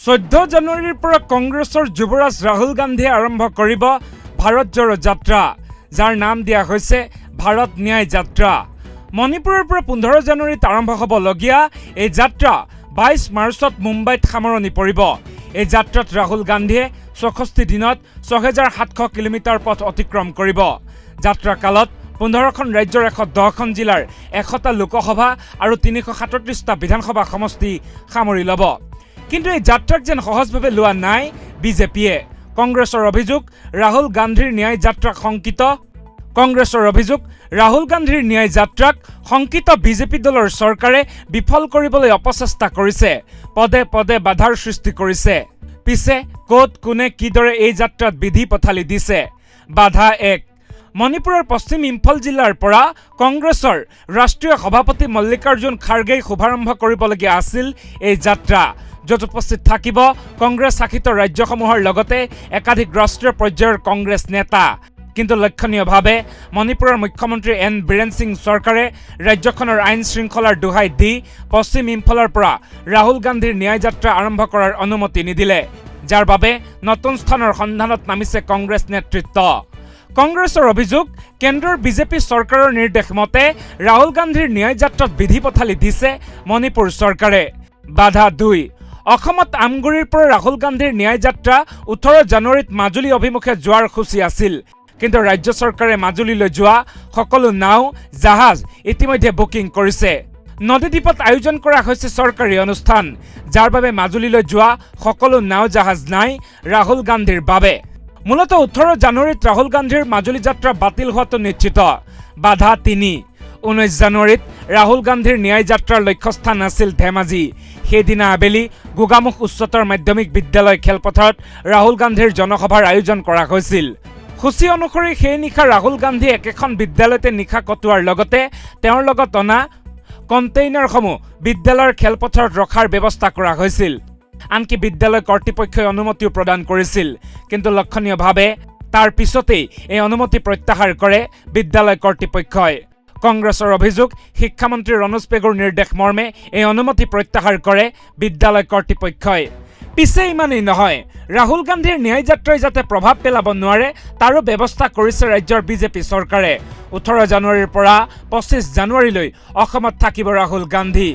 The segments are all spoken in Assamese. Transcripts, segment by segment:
14 জানুৱাৰীৰ পৰা কংগ্ৰেছৰ যুৱৰাজ ৰাহুল গান্ধীয়ে আৰম্ভ কৰিব ভাৰত জোড়ো যাত্ৰা, যাৰ নাম দিয়া হৈছে ভাৰত ন্যায় যাত্ৰা। মণিপুৰৰ পৰা 15 জানুৱাৰীত আৰম্ভ হ'বলগীয়া এই যাত্ৰা 22 মাৰ্চত মুম্বাইত সামৰণি পৰিব। এই যাত্ৰাত ৰাহুল গান্ধীয়ে 64 দিনত 6700 কিলোমিটাৰ পথ অতিক্ৰম কৰিব। যাত্ৰা কালত 15খন ৰাজ্যৰ 110খন জিলাৰ 100টা লোকসভা আৰু 337টা বিধানসভা সমষ্টি সামৰি ল'ব। কিন্তু এই যাত্ৰাক যেন সহজভাৱে লোৱা নাই বিজেপিয়ে। কংগ্ৰেছৰ অভিযোগ ৰাহুল গান্ধীৰ ন্যায় যাত্ৰাক শংকিত বিজেপি দলৰ চৰকাৰে বিফল কৰিবলৈ অপচেষ্টা কৰিছে, পদে পদে বাধাৰ সৃষ্টি কৰিছে। পিছে ক'ত কোনে কিদৰে এই যাত্ৰাত বিধি পথালি দিছে? বাধা 1। মণিপুৰৰ পশ্চিম ইম্ফল জিলাৰ পৰা কংগ্ৰেছৰ ৰাষ্ট্ৰীয় সভাপতি মল্লিকাৰ্জুন খাৰ্গেই শুভাৰম্ভ কৰিবলগীয়া আছিল এই যাত্ৰা, য'ত উপস্থিত থাকিব কংগ্ৰেছ শাসিত ৰাজ্যসমূহৰ লগতে একাধিক ৰাষ্ট্ৰীয় পৰ্যায়ৰ কংগ্ৰেছ নেতা। কিন্তু লক্ষণীয়ভাৱে মণিপুৰৰ মুখ্যমন্ত্ৰী এন বীৰেন সিং চৰকাৰে ৰাজ্যখনৰ আইন শৃংখলাৰ দোহাই দি পশ্চিম ইম্ফলৰ পৰা ৰাহুল গান্ধীৰ ন্যায় যাত্ৰা আৰম্ভ কৰাৰ অনুমতি নিদিলে, যাৰ বাবে নতুন স্থানৰ সন্ধানত নামিছে কংগ্ৰেছ নেতৃত্ব। কংগ্ৰেছৰ অভিযোগ কেন্দ্ৰৰ বিজেপি চৰকাৰৰ নিৰ্দেশ মতে ৰাহুল গান্ধীৰ ন্যায় যাত্ৰাত বিধি পথালি দিছে মণিপুৰ চৰকাৰে। বাধা 2। অসমত আমগুৰিৰ পৰা ৰাহুল গান্ধীৰ ন্যায় যাত্ৰা 18 জানুৱাৰীত মাজুলী অভিমুখে যোৱাৰ সূচী আছিল। কিন্তু ৰাজ্য চৰকাৰে মাজুলীলৈ যোৱা সকলো নাও জাহাজ ইতিমধ্যে বুকিং কৰিছে। নদীদ্বীপত আয়োজন কৰা হৈছে চৰকাৰী অনুষ্ঠান, যাৰ বাবে মাজুলীলৈ যোৱা সকলো নাও জাহাজ নাই ৰাহুল গান্ধীৰ বাবে। মূলতঃ 18 জানুৱাৰীত ৰাহুল গান্ধীৰ মাজুলী যাত্ৰা বাতিল হোৱাটো নিশ্চিত। বাধা 3। 19 জানুৱাৰীত ৰাহুল গান্ধীৰ ন্যায় যাত্ৰাৰ লক্ষ্যস্থান আছিল ধেমাজি। সেইদিনা আবেলি গোগামুখ উচ্চতৰ মাধ্যমিক বিদ্যালয় খেলপথাৰত ৰাহুল গান্ধীৰ জনসভাৰ আয়োজন কৰা হৈছিল। সূচী অনুসৰি সেই নিশা ৰাহুল গান্ধী একেখন বিদ্যালয়তে নিশা কটোৱাৰ লগতে তেওঁৰ লগত অনা কণ্টেইনাৰসমূহ বিদ্যালয়ৰ খেলপথাৰত ৰখাৰ ব্যৱস্থা কৰা হৈছিল। আনকি বিদ্যালয় কৰ্তৃপক্ষই অনুমতিও প্ৰদান কৰিছিল। কিন্তু লক্ষণীয়ভাৱে তাৰ পিছতেই এই অনুমতি প্ৰত্যাহাৰ কৰে বিদ্যালয় কৰ্তৃপক্ষই। কংগ্ৰেছৰ অভিযোগ শিক্ষামন্ত্ৰী ৰণোজ পেগুৰ নিৰ্দেশ মৰ্মে এই অনুমতি প্ৰত্যাহাৰ কৰে বিদ্যালয় কৰ্তৃপক্ষই। পিছে ইমানেই নহয়, ৰাহুল গান্ধীৰ ন্যায় যাত্ৰাই যাতে প্ৰভাৱ পেলাব নোৱাৰে তাৰো ব্যৱস্থা কৰিছে ৰাজ্যৰ বিজেপি চৰকাৰে। 18 জানুৱাৰীৰ পৰা 25 জানুৱাৰীলৈ অসমত থাকিব ৰাহুল গান্ধী।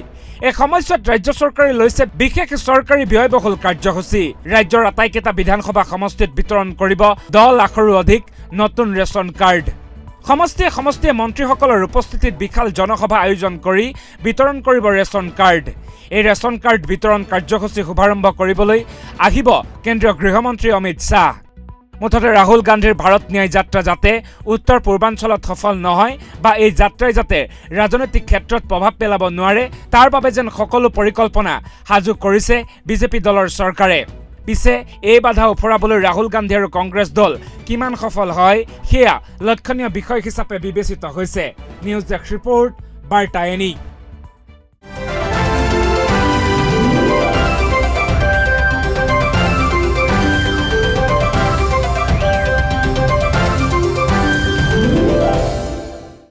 এই সময়ছোৱাত ৰাজ্য চৰকাৰে লৈছে বিশেষ চৰকাৰী ব্যয়বহুল কাৰ্যসূচী। ৰাজ্যৰ আটাইকেইটা বিধানসভা সমষ্টিত বিতৰণ কৰিব 10 লাখৰো অধিক নতুন ৰেচন কাৰ্ড। সমষ্টিয়ে মন্ত্ৰীসকলৰ উপস্থিতিত বিশাল জনসভা আয়োজন কৰি বিতৰণ কৰিব ৰেচন কাৰ্ড। এই ৰেচন কাৰ্ড বিতৰণ কাৰ্যসূচী শুভাৰম্ভ কৰিবলৈ আহিব কেন্দ্ৰীয় গৃহমন্ত্ৰী অমিত শ্বাহ। মুঠতে ৰাহুল গান্ধীৰ ভাৰত ন্যায় যাত্ৰা যাতে উত্তৰ পূৰ্বাঞ্চলত সফল নহয় বা এই যাত্ৰাই যাতে ৰাজনৈতিক ক্ষেত্ৰত প্ৰভাৱ পেলাব নোৱাৰে তাৰ বাবে যেন সকলো পৰিকল্পনা সাজু কৰিছে বিজেপি দলৰ চৰকাৰে। পিছে এই বাধা উফৰাবলৈ ৰাহুল গান্ধী আৰু কংগ্ৰেছ দল কিমান সফল হয় সেয়া লক্ষণীয় বিষয় হিচাপে বিবেচিত হৈছে। নিউজ ডেস্ক ৰিপৰ্ট, বাৰ্তা এনি।